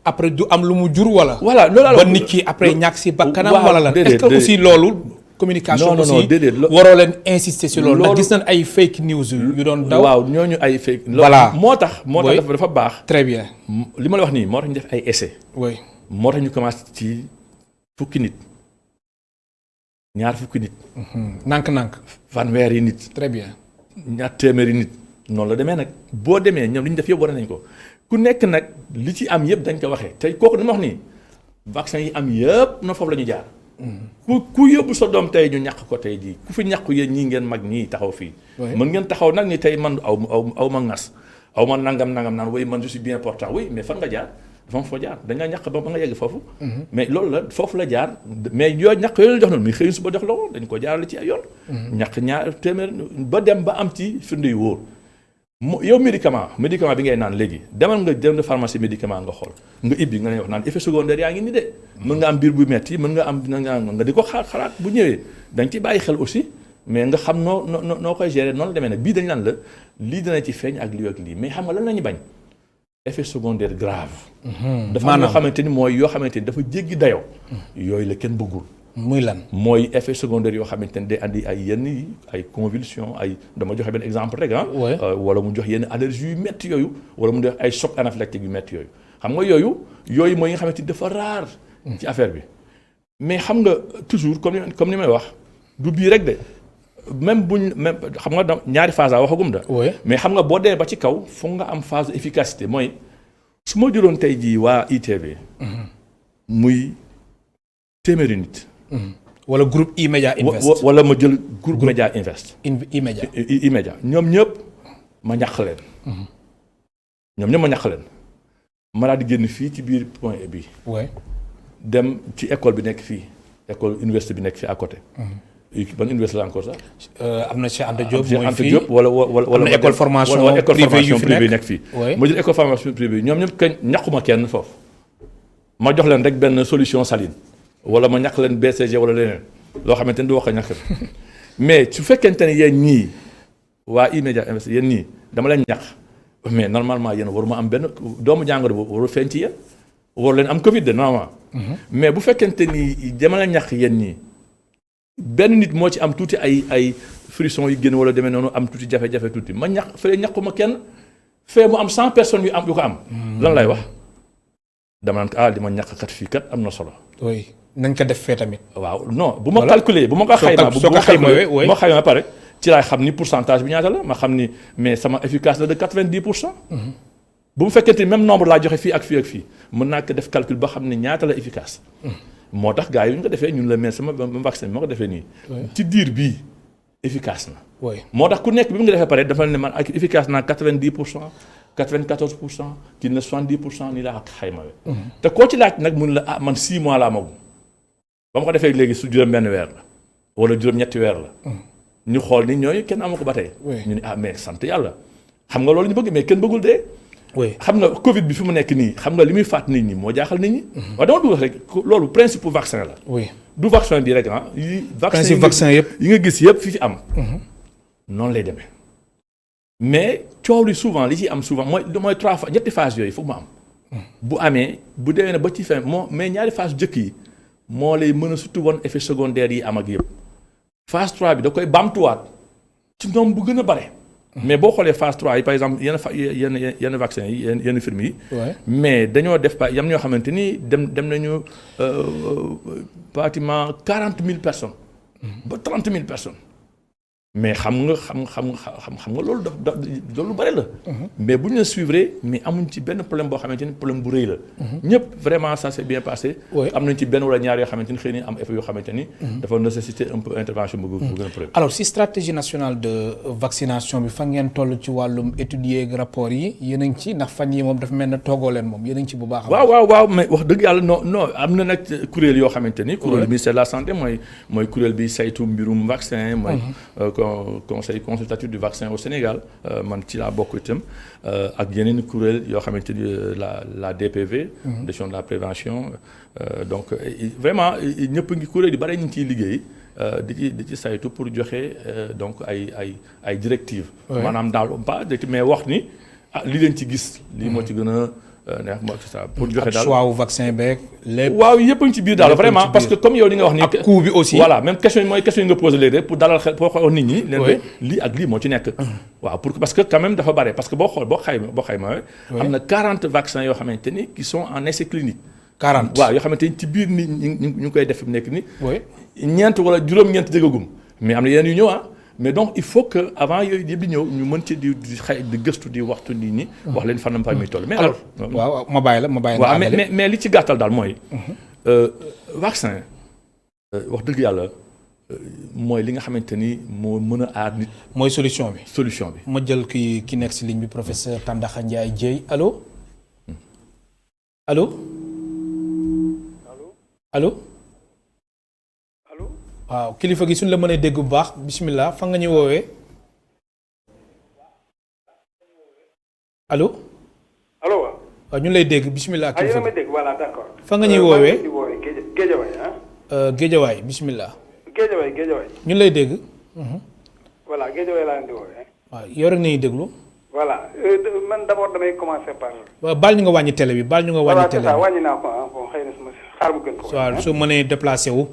après du am lu mu jur wala. voilà loolu ba nit ki après ñàkk si bakkanam wala lan. est-ce que aussi loolu. communication aussi waroo leen insister si loolu. ndax gis nañ ay fake news yu doon daw. waaw ñooñu ay fake. voilà moo tax dafa baax. très bien. li ma la wax nii moo tax ñu def ay essais. moo tax ñu commencé ci fukki nit. ñaar fukki nit. nànk-nànk. fanweeri nit. très bien. ñaar téeméeri nit. noonu la demee nag boo demee ñoom li ñu def yëpp war nañ ko ku nekk nag li ci am yëpp dañ ko waxee te kooku dama wax nii vaccin yi am yëpp na foofu la ñu jaar. ku yóbbu sa doom tey ñu ñàkk ko tey jii ku fi ñàkku yéen ñii ngeen mag ñii taxaw fii. mën ngeen taxaw nag ni tey man aw ma ngas aw ma nangam naan oui man je suis bien portant oui mais fan nga jaar. dafa am foo jaar da nga ñàkk ba nga yegg foofu. mais loolu la foofu la jaar mais yooyu ñàkk yooyu la jox noonu muy xëy suba jox la ko dañ ko jaarale ci ay yoon. ñàkk ñaar téeméer ba dem ba am ci firnde yu wóor. yow médicament bi ngay naan léegi demal nga jënd pharmacie médicament nga xool nga ibbi nga ne wax naan effet secondaire yaa ngi nii de. mën nga am biir bu metti mën nga am nga di ko xalaat bu ñëwee dañ ci bàyyi xel aussi mais nga xam noo koy gérer noonu la demee nag bii dañ naan la lii dina ci feeñ ak lii ak lii mais xam nga lan la ñu bañ. effet secondaire grave. dafa am yoo xamante ni mooy yoo xamante ni dafa jéggi dayoo. yooyu la kenn bëggul. muy lan mooy effet secondaire yoo xamante ni day andi ay yenn yi ay convulsion ay dama joxe benn exemple rek wala mu jox yenn allergie yu métti yooyu wala mu def ay choc anaphylactique yu métti yooyu xam nga yooyu mooy nga xamante ni dafa rare. ci affaire bi mais xam nga toujours comme ni may wax du bii rek de. même xam nga ñaari phase a waxagum da mais xam nga boo dee ba ci kaw foog nga am phase efficacité mooy su ma jëloon tey jii waa ITV muy téeméeri nit wala groupe E-Media Invest. wala ma jël groupe Media Invest. E-Media. E-Media ñoom ñëpp ma ñàkk leen. ñoom ñëpp ma ñàkk leen. ma daal di génn fii ci biir point E bi. dem ci école bi nekk fii école université bi nekk fii à côté. ban université la encore sax. am na Cheikh Anta Diop mooy fii Diop wala école formation privée nekk fii. ma jël école formation privée ñoom ñëpp kañ ñàkkuma kenn foofu. ma jox leen rek benn solution saline. wala ma ñàkk leen BCG wala leneen loo xamante ni du wax a ñàkk mais su fekkente ne yéen ñii waa E-Media Invest yéen ñii dama leen ñàkk mais normalement yéen waruma am benn doomu jàngoro boobu waru feeñ ci yéen waru leen am Covid de normalement. mais bu fekkente ni dama leen ñàkk yéen ñii benn nit moo ci am tuuti ay frisson yu génn wala demee noonu am tuuti jafe-jafe tuuti ma ñàkk fële ñàkkuma kenn fee mu am 100 personnes yu ko am. lan lay wax dama naan li ma ñàkk kat fii kat am na solo. oui nañ ko def fee tamit. waaw non bu ma calculer bu ma ko xaymaa bu ma xaymaa pare ci laay xam ni pourcentage bi ñaata la ma xam ni mais sama efficace la de 90%. bu mu fekkente ni même nombre laa joxe fii ak fii ak fii mën naa ko def calcul ba xam ne ñaata la efficace. moo tax gars yi ñu ko defee ñun la mais sama vaccin bi ma ko defee nii. ci diir bii efficace na. moo tax ku nekk bi mu nga defee pare dafa ne man ak efficace naa 90%. 94% kii na 70% nii laa xayma te koo ci laaj nag mun la man 6 mois laa magu ba ma ko defee léegi su juróom-benn weer la wala juróom-ñetti weer la. ñu xool ni ñooñu kenn amu ko ba tey. ñu ne mais sant yàlla xam nga loolu ñu bëgg mais kenn bëggul dee. xam nga Covid bi fi mu nekk nii xam nga li muy faat nit ñi moo jaaxal nit ñi. waaye dama dugg rek loolu principe vaccin la. du vaccin bi rek principe vaccin yëpp yi nga gis yëpp fi am. noonu lay demee. mais coow li souvent li ci am souvent mooy 3 fois ñetti phase yooyu foog mu am. bu amee bu demee na ba ci fin mais ñaari phase jëkk yi moo lay mën a surtout woon effet secondaire yi am ak yëpp. phase 3 bi da koy baamtuwaat ci ñoom bu gën a bare. mais boo xoolee phase 3 yi par exemple yenn vaccin yi yenn firme yi. mais dañoo def yam ñoo xamante ni dem nañu pratiquement 40 000 personnes. ba 30 000 personnes. mais xam nga loolu loolu bëri la. mais bu ñu la suivre mais amuñ ci benn problème boo xamante ni problème bu rëy la. ñëpp vraiment ça s'est bien passé. am nañ ci benn wala ñaar yoo xamante ni xëy na am effet yoo xamante ni. dafa nécessiter un peu intervention bu gën a problème. alors si stratégie nationale de vaccination bi fa ngeen toll ci wàllum étudier rapport yi yéen a ngi ci ndax fan yi moom dafa mel ne toogoo leen moom yéen a ngi ci bu baax. waaw mais wax dëgg yàlla non am na nag kuréel yoo xamante ni. kuréel ministère de la santé mooy kuréel bi saytu mbirum vaccin mooy. conseil consultatif du vaccin au Sénégal man ci laa bokk itam ak yeneen kuréel yoo xamante ni la DPV. direction de la prévention donc vraiment ñëpp ngi kuréel yu bare ñu ngi ciy liggéey di ci saytu pour joxe donc ay directives. maanaam daal pas mais wax ni li leen ci gis. lii moo ci gën a. neex ma c'est ça pour joxe daal choix wu vaccin beeg lépp. waaw yëpp a ngi ci biir daal vraiment parce que comme yow li nga wax ni. ak coût bi aussi. voilà même question yi nga posé léegi rek pour dalal xel pour xool nit ñi. leen lii ak lii moo ci nekk. waaw parce que quand même dafa bare parce que boo xayma. am na 40 vaccins yoo xamante ni qui sont en essai clinique. 40 waaw yoo xamante ni ci biir nit ñi ñu ngi koy def fi mu nekk nii. ñeent wala juróom-ñeent jégagum mais am na yeneen yu ñëw mais donc il faut que avant yooyu yëpp di ñëw ñu mën ci di gëstu di waxtu nit ñi. wax leen fan la muy toll. mais alors waaw ma bàyyi la waaw mais li ci gàttal daal mooy. vaccin wax dëgg yàlla mooy li nga xamante ni moo mën a aar nit. mooy solution bi. ma jël ki nekk si ligne bi professeur Tandakha Ndiaye Dièye allo. waaw kilifa gi suñ la mënee dégg bu baax bismillah fa nga ñu woowee allo. waaw ñu lay dégg bismillah. kilifa gi voilà d'accord. fa nga ñuy woowee Géejawaay Géejawaay bismillah. Géejawaay. ñu lay dégg. voilà Géejawaay laa leen di woowee. waaw yow rek nañuy déglu. voilà man d'abord damay commencer par. waaw baal ñu nga wàññi télé bi baal ñu nga wàññi télé bi. wàññi naa ko bon xëy na xaar mu gën ko. waaw soo mënee déplacé wu.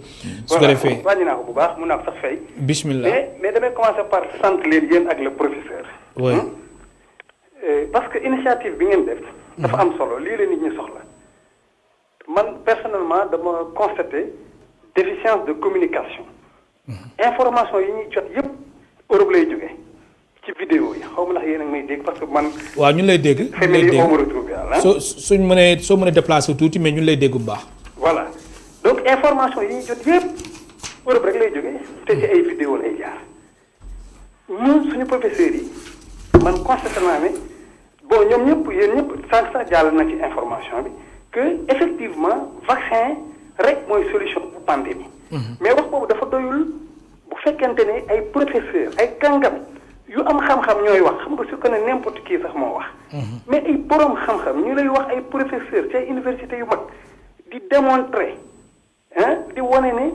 su ko defee wàññi naa ko bu baax mun naa ko sax fay. bismillah mais damay commencer par sant leen yéen ak le professeur. oui. parce que initiative bi ngeen def. dafa am solo lii la nit ñi soxla. man personnellement dama constaté déficience de communication. information yi ñuy jot yëpp Europe lay jógee ci vidéo yi xaw ma ndax yéen a ngi may dégg parce que man. waaw ñu lay dégg. ñu lay dégg soo mënee déplacé tuuti mais ñu lay dégg bu baax. voilà donc information yi ñu jot yëpp Europe rek lay jógee te ci ay vidéo lay jaar ñun suñu professeurs yi man constaté naa ne bon ñoom ñëpp yéen ñëpp sànq sax jàll na ci information bi que effectivement vaccin rek mooy solution pour pandémie. mais wax boobu dafa doyul bu fekkente ne ay professeurs ay kàngam yu am xam-xam ñooy wax xam nga su ko ne n'importe qui sax moo wax. mais ay borom xam-xam ñu lay wax ay professeurs ci ay universités yu mag di démontrer di wane ne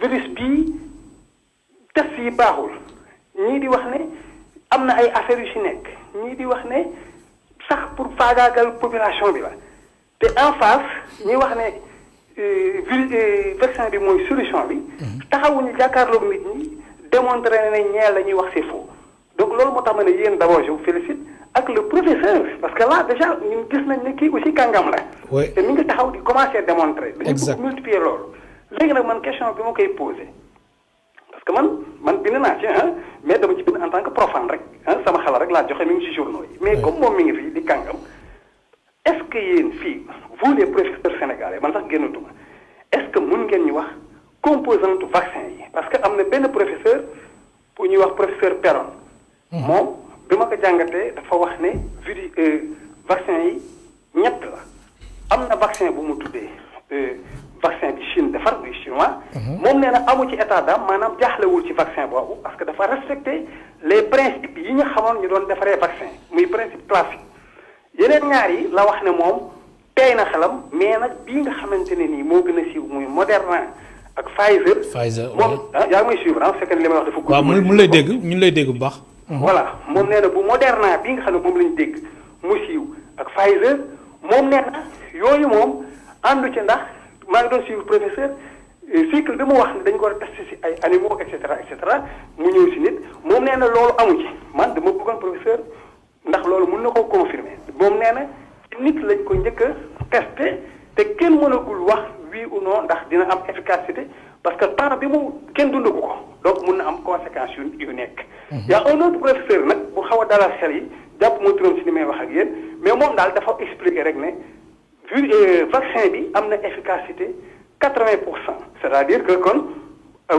virus bii test yi baaxul ñii di wax ne am na ay affaires yu ci nekk ñii di wax ne sax pour faagaagal population bi la te en face ñi wax ne vaccin bi mooy solution bi taxawuñu jàkkaarloog nit ñi démontrer ne ñeel la ñuy wax c'est faux donc loolu moo tax ma ne yéen d'abord je vous félicite ak le professeur parce que là déjà ñun gis nañ ne kii aussi kàngam la te mi ngi taxaw di commencer démontrer dañu bëgg multiplier loolu léegi nag man question bi ma koy poser parce que man bind naa ci mais dama ci bind en tant que profane rek sama xalaat rek laa joxe mi ngi ci journaux yi mais comme moom mi ngi fii di kàngam est-ce que yéen fii vous les professeurs sénégalais man sax génnatuma est-ce que mun ngeen ñu wax composante vaccin yi parce que am na benn professeur bu ñuy wax professeur Perron moom bi ma ko jàngatee dafa wax ne vaccin yi ñett la am na vaccin bu mu tuddee vaccin bi Chine defar muy chinois moom nee na amu ci état d'âme maanaam jaaxlewul ci vaccin boobu parce que dafa respecter les principes yi ñu xamoon ñu doon defaree vaccin muy principe classique yeneen ñaar yi la wax ne moom tey na xelam mais nag bii nga xamante ne nii moo gën a siiw muy Moderna ak Pfizer moom yaa ngi may suivre fekk li may wax dafa gudd. waaw mu lay dégg ñu lay dégg bu baax. voilà moom nee na bu Moderna bii nga xam ne moom lañ dégg mu siiw ak Pfizer moom nee na yooyu moom àndu ci ndax maa ngi doon suivre professeur cycle bi mu wax ne dañ ko war a testé si ay animaux et cetera mu ñëw si nit moom nee na loolu amu ci man dama bëggoon professeur ndax loolu mën na koo confirmer moom nee na ci nit lañ ko njëkk a testé te kenn mënagul wax oui ou non ndax dina am efficacité parce que temps bi mu kenn dundagu ko donc mun na am conséquences yu nekk. y a un autre professeur nag bu xaw a dalal xel yi jàpp moo turam si ni may wax ak yéen mais moom daal dafa expliquer rek ne vaccin bi am na efficacité 80%. c'est-à-dire que kon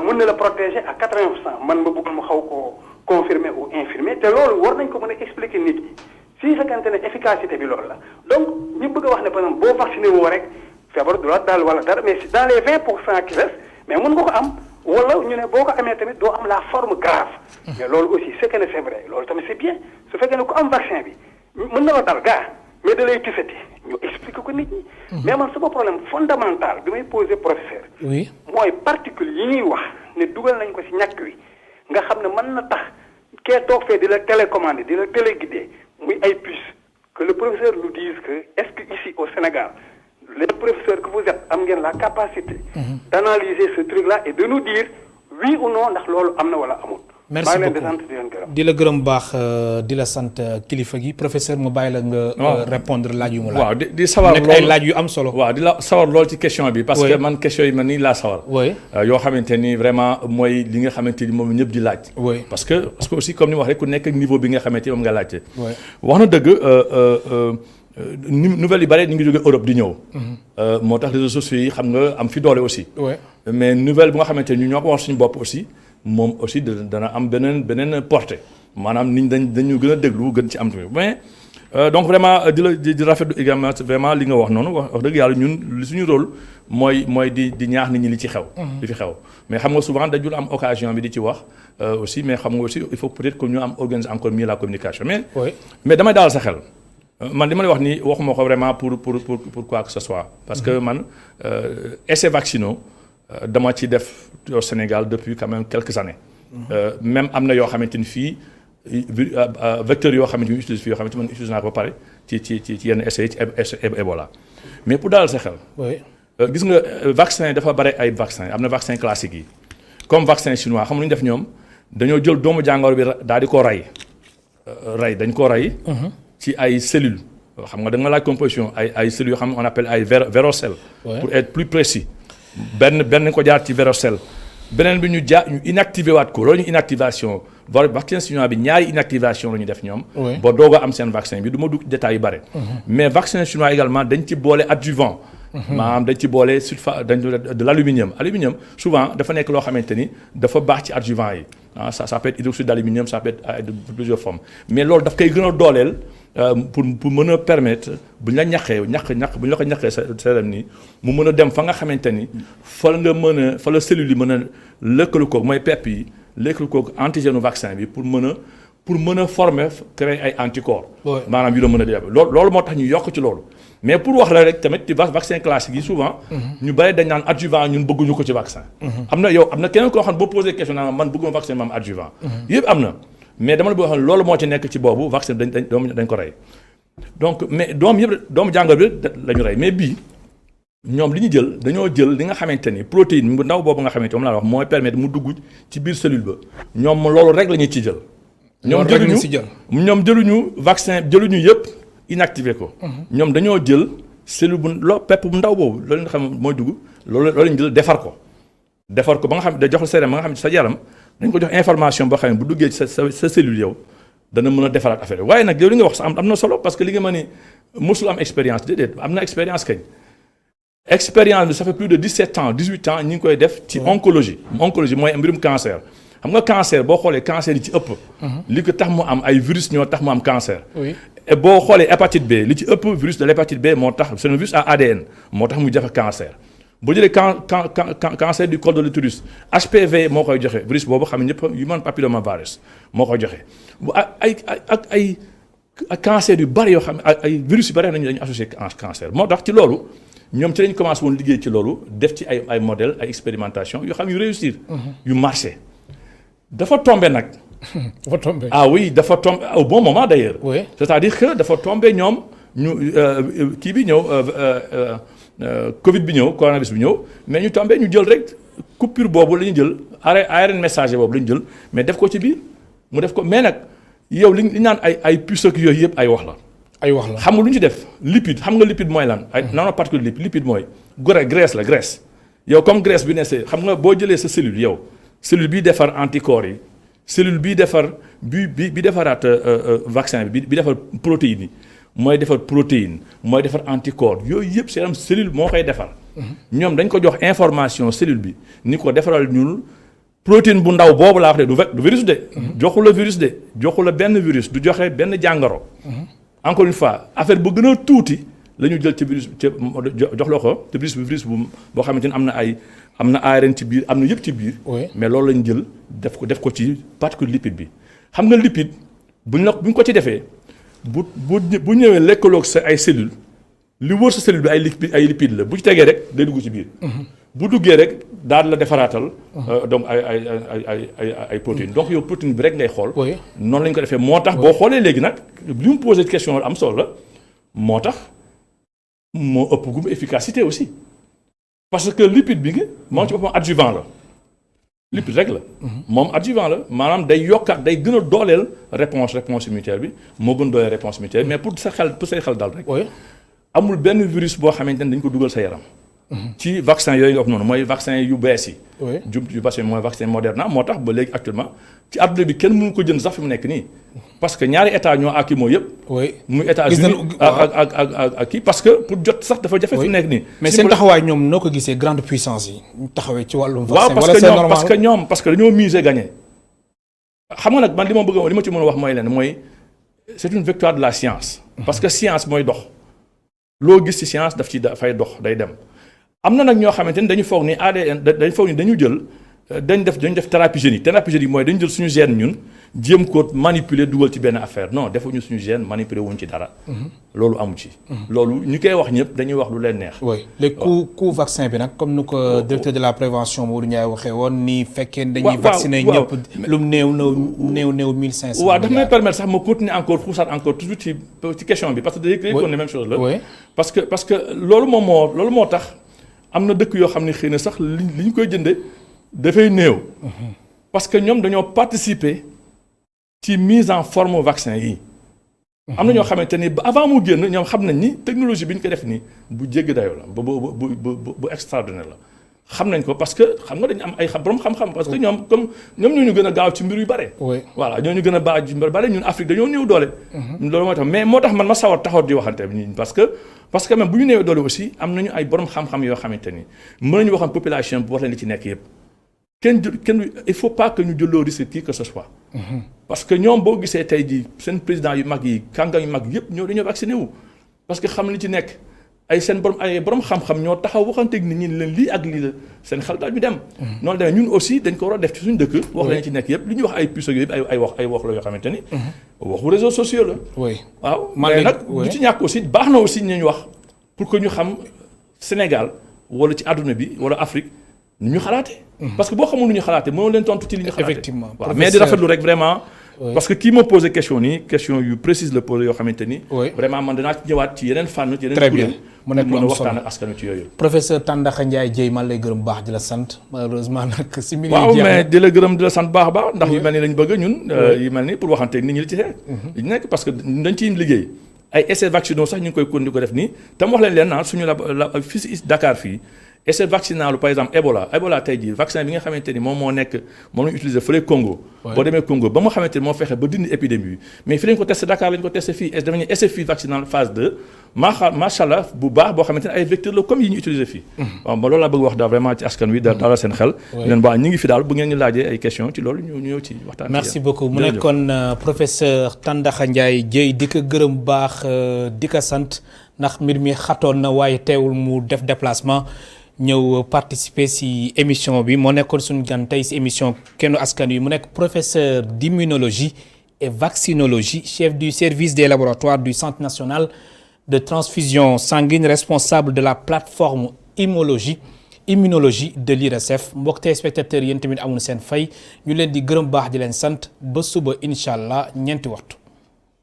mun na la protéger à 80%. man ma bëggoon mu xaw koo confirmer ou infirmer te loolu war nañ ko mën a expliquer nit ñi si fekkente ne efficacité bi loolu la donc ñu bëgg a wax ne par exemple boo vacciné woo rek feebar du la daal wala dara mais dans les 20% qui restent mais mun nga ko am wala ñu ne boo ko amee tamit doo am la forme grave. mais loolu aussi c'est que ne c'est vrai loolu tamit c'est bien su fekkee ne ku am vaccin bi mën na la dal gaa mais da lay tisati ñu expliquer ko nit ñi. mais man sama problème fondamental bi may poser professeur. oui mooy particules yi ñuy wax ne dugal nañ ko ci ñàkk wi nga xam ne mën na tax kee toog fee di la télécommander di la téléguider muy ay puces que le professeur nous dise que est-ce que ici au Sénégal les professeurs que vous êtes am ngeen la capacité d'analyser ce truc-là et de nous dire oui ou non ndax loolu am na wala amul. merci beaucoup di la gërëm baax di la sant kilifa gi professeur mu bàyyi la nga répondre laaj yu mu laaj. waaw di sawar lool nekk ay laaj yu am solo. waaw di la sawar lool ci question bi. parce que man question yi man nii laa sawar. yoo xamante ni vraiment mooy li nga xamante ni moom ñëpp di laaj. parce que aussi comme ni wax rek ku nekk ak niveau bi nga xamante ni moom nga laajte. wax na dëgg nouvelles yu bare ñu ngi jóge Europe di ñëw. moo tax réseaux sociaux yi xam nga am fi doole aussi. mais nouvelle bu nga xamante ni ñoo ko wax suñu bopp aussi. moom aussi dana am beneen portée maanaam nit dañu gën a déglu gën ci am tamit mais donc vraiment di rafetlu également vraiment li nga wax noonu wax dëgg yàlla ñun li suñu rôle mooy di ñaax nit ñi li ci xew. li fi xew mais xam nga souvent dañu am occasion bi di ci wax aussi mais xam nga aussi il faut peut-être que ñu am organiser encore mieux la communication mais damay daal sa xel man li ma lay wax nii waxuma ko vraiment pour quoi que ce soit. parce que man essais vaccinaux dama ci def au Sénégal depuis quand même quelques années. même am na yoo xamante ni fii vecteurs yoo xamante ni utilise fii yoo xamante ni man utilise naa ko ba pare ci yenn essais yi ci Ebola mais pour daal sa xel. gis nga vaccin dafa bare ay vaccin am na vaccin classique yi comme vaccin chinois xam nga lu ñu def ñoom dañoo jël doomu jàngoro bi daal di ko rey dañ ko rey. ci ay cellules xam nga da nga laaj composition ay cellules yoo xam ne on appelle ay vérocelles. pour être plus précis. benn ko jaar ci vérocelle beneen bi ñu inactivé waat ko loolu ñu inactivation vaccin chinois bi ñaari inactivation la ñu def ñoom. ba doog a am seen vaccin bi du ma dugg détails yu bare. mais vaccin chinois également dañ ci boole adjuvant maanaam dañ ci boole de l'aluminium. Aluminium souvent dafa nekk loo xamante ni dafa baax ci adjuvant yi ça peut être hydroxyde d'aluminium, ça peut être de plusieurs formes mais loolu daf koy gën a dooleel pour mën a permettre bu ñu la ñaqee bu ñu la ko ñaqee sa yaram nii mu mën a dem fa nga xamante ni fa la cellule yi mën a lëkkalu koog mooy pepp yi lëkkalu koog antigène vaccin bi pour mën a former créer ay anticorps. maanaam yu doon mën a def loolu moo tax ñu yokk ci loolu. mais pour wax la rek tamit ci vaccin classique yi souvent. ñu bëri dañ naan adjuvant ñun bëgguñu ko ci vaccin. am na keneen koo xam ne boo posé question naa man bëgguma vaccin ma am adjuvant. yëpp am na mais dama la bëgg xam loolu moo ci nekk ci boobu vaccin dañ ko rey. donc mais doomu jàngoro bi la ñu rey mais bii ñoom li ñu jël dañoo jël li nga xamante ni protéine bu ndaw boobu nga xamante moom laa wax mooy permettre mu dugg ci biir cellule ba ñoom loolu rek la ñu ci jël. ñoom jëluñu vaccin jëluñu yëpp inactivé ko. ñoom dañoo jël cellule pepp bu ndaw boobu loolu nga xam mooy dugg loolu lañu jël defar ko ba nga xam da jox la sa yaram ba nga xam ne sa yaram dañ ko jox information boo xam ne bu duggee sa cellule yow dana mën a defaraat affaire waaye nag yow li nga wax sax am na solo parce que li nga ma ni mosul am expérience déedéet am na expérience kañ. expérience bi ça fait plus de 17 ans 18 ans ñi ngi koy def ci oncologie mooy mbirum cancer. xam nga cancer boo xoolee cancer yi ci ëpp. li ko tax mu am ay virus ñoo tax mu am cancer. et boo xoolee hépatite B li ci ëpp virus de l'hépatite B moo tax c'est un virus à ADN moo tax muy jafe cancer. boo jëlee cancer du col de l'utérus HPV moo koy joxe virus boobu xam ne ñëpp human papillomavirus moo koy joxe bu ay cancer yu bari yoo xam ne ay virus yu bari dañu associé cancer moo tax ci loolu. ñoom ci lañ commencé woon liggéey ci loolu def ci ay modèle ay expérimentation yoo xam yu réussir. yu marché. dafa tombé nag. dafa tombé dafa tombé au bon moment d'ailleurs. Oui. C'est-à-dire que dafa tombé ñoom kii bi ñëw Covid bi ñëw coronavirus bi ñëw mais ñu tombé ñu jël rek coupure boobu la ñu jël ARN messager boobu la ñu jël mais def ko ci biir mu def ko mais nag yow li naan ay puces ak yooyu yëpp ay wax la. xam nga lu ñu ci def lipide xam nga lipide mooy lan. ay nanoparticule lipide mooy graisse la graisse yow comme graisse bi ne xam nga boo jëlee sa cellule yow. cellule bii defar anticorps yi cellule bii defar bi defaraat vaccin bi defar protéine yi mooy defar protéine mooy defar anticorps yooyu yëpp c'est am cellule moo koy defar. ñoom dañ ko jox information cellule bi ni ko defaral ñun protéine bu ndaw boobu laa wax de du virus de. joxu la virus de joxu la benn virus du joxe benn jàngoro. encore une fois affaire bu gën a tuuti la ñu jël ci virus jox la ko te virus bu boo xamante ni am na ARN ci biir am na yëpp ci biir. mais loolu lañ jël def ko ci particule lipide bi. xam nga lipide buñ ko ci defee bu ñëwee lekkaloog sa ay cellules li wër sa cellule bi ay lipide la bu ci tegee rek day dugg ci biir. bu duggee rek daal la defaraatal. donc ay protéines donc yow protéine bi rek ngay xool. noonu lañ ko defee moo tax boo xoolee léegi nag li mu posé question am solo la moo tax moo ëpp gum efficacité aussi. parce que lipide bi nga moom ci boppam adjuvant la lipide rek la. moom adjuvant la maanaam day yokkaat day gën a dooleel réponse immunitaire bi moo gën dooleel réponse immunitaire mais pour say xel dal rek. amul benn virus boo xamante ne dañ ko dugal sa yaram. ci vaccin yooyu nga wax noonu mooy vaccin yu bees yi. yu bees yi mooy vaccin Moderna moo tax ba léegi actuellement ci àdduna bi kenn mënu ko jënd sax fi mu nekk nii. parce que ñaari état ñoo àkki moo yëpp. muy États-Unis ak kii parce que pour jot sax dafa jafe fi mu nekk nii. mais seen taxawaay ñoom noo ko gisee grande puissance yi ñu taxawee ci wàllum vaccin wala c'est normal parce que dañoo miser gagner. xam nga nag man li ma ci mën a wax mooy leen mooy c'est une victoire de la science. parce que science mooy dox. loo gis ci science dafay dox day dem. am na nag ñoo xamante ni dañu foog ni ADN dañu foog ni dañu jël dañu def thérapie génique mooy dañu jël suñu gène ñun jéem ko manipuler dugal ci benn affaire non defuñu suñu gène manipuler wuñ ci dara. loolu amu ci. loolu ñu koy wax ñëpp dañuy wax lu leen neex. oui léegi ku vaccin bi nag comme ni ko directeur de la prévention Modou Ndiaye waxee woon ni fekkee dañuy vacciner ñëpp lu mu néew 1500. waaw daf may permettre sax ma continuer encore xuusaat encore toujours ci question bi parce que day kon ne même chose la. parce que loolu moo tax. am na dëkk yoo xam ne xëy na sax li ñu koy jënde dafay néew. parce que ñoom dañoo participer ci mise en forme vaccin yi. am na ñoo xamante ni ba avant mu génn ñoom xam nañ ni technologie bi ñu ko def nii bu jéggi dayoo la bu extraordinaire la xam nañ ko parce que xam nga dañu am ay borom xam-xam parce que ñoom comme ñoom ñoo ñu gën a gaaw ci mbir yu bare. voilà ñoo ñu gën a baax ci mbir yu bare ñun Afrique dañoo néew doole. loolu moo tax mais moo tax man ma sawar taxaw di waxante nii parce que même bu ñu néewee doole aussi am nañu ay borom xam-xam yoo xamante ni mën nañu waxoon population bu wax leen li ci nekk yëpp. kenn il faut pas que ñu jëloo risque qui que ce soit. parce que ñoom boo gisee tey jii seen président yu mag yi kàngam yu mag yëpp ñoo dañoo vacciné wu parce que xam li ci nekk. ay borom xam-xam ñoo taxaw waxanteeg nit ñi leen lii ak lii la seen xel daal ñu dem. noonu demee ñun aussi dañ ko war a def ci suñu dëkk. wax lañu ci nekk yëpp li ñuy wax ay puces yooyu ay wax la yoo xamante ni. waxu réseaux sociaux la. waaw mais nag du ci ñàkk aussi baax na aussi ñu wax pour que ñu xam Sénégal wala ci àdduna bi wala Afrique nu ñu xalaatee. parce que boo xamul nu ñu xalaatee mënoo leen tontu ci li ñu xalaatee. effectivement waaw mais di rafetlu rek vraiment. parce que kii ma posé question nii question yu précise la posé yoo xamante ni. vraiment man danaa ci ñëwaat ci yeneen fànn. ci yeneen très bien mu nekk lu am solo waxtaan ak askan wi ci yooyu. professeur Tandakha Ndiaye Dièye man lay gërëm baax di la sant malheureusement nag. si milieu waaw mais di la gërëm di la sant baax a baax. ndax yu mel ni lañ bëgg ñun. yu mel ni pour waxanteeg nit ñi li ci xeex. li nekk parce que dañ ciy liggéey ay essais vaccinaux sax ñu ngi koy continuer ko def nii tam wax leen naan suñu la fii si Dakar fii. essai vaccinal par exemple Ebola tey jii vaccin bi nga xamante ni moom moo nekk moom la ñu utiliser fële Congo. boo demee Congo ba mu xamante ni moo fexe ba dindi épidémie bi mais fii lañ ko testé Dakar lañ ko testé fii dafa ñu essai fii vaccinal phase 2 macha allah bu baax boo xamante ni ay vecteurs la comme yi ñu utiliser fii. waaw ba loolu laa bëgg wax daal vraiment ci askan wi dalal seen xel. leen ñu ngi fi daal bu ngeen ñu laajee ay questions ci loolu ñu ñëw ci waxtaan. merci beaucoup mu nekkoon professeur Tandakha Ndiaye Dièye di ko gërëm baax di ko sant ndax mbir mi xatoon na waaye teewul mu def déplacement. ñëw participer ci émission bi moo nekkoon suñu gan tey ci émission Kennu Askan Wi mu nekk professeur d'immunologie et vaccinologie chef du service des laboratoires du Centre national de transfusion sanguine responsable de la plateforme immunologie de l'IRSF mbokk téléspectateurs yéen tamit amuñu seen fay ñu leen di gërëm baax di leen sant ba suba incha allah ñeenti waxtu.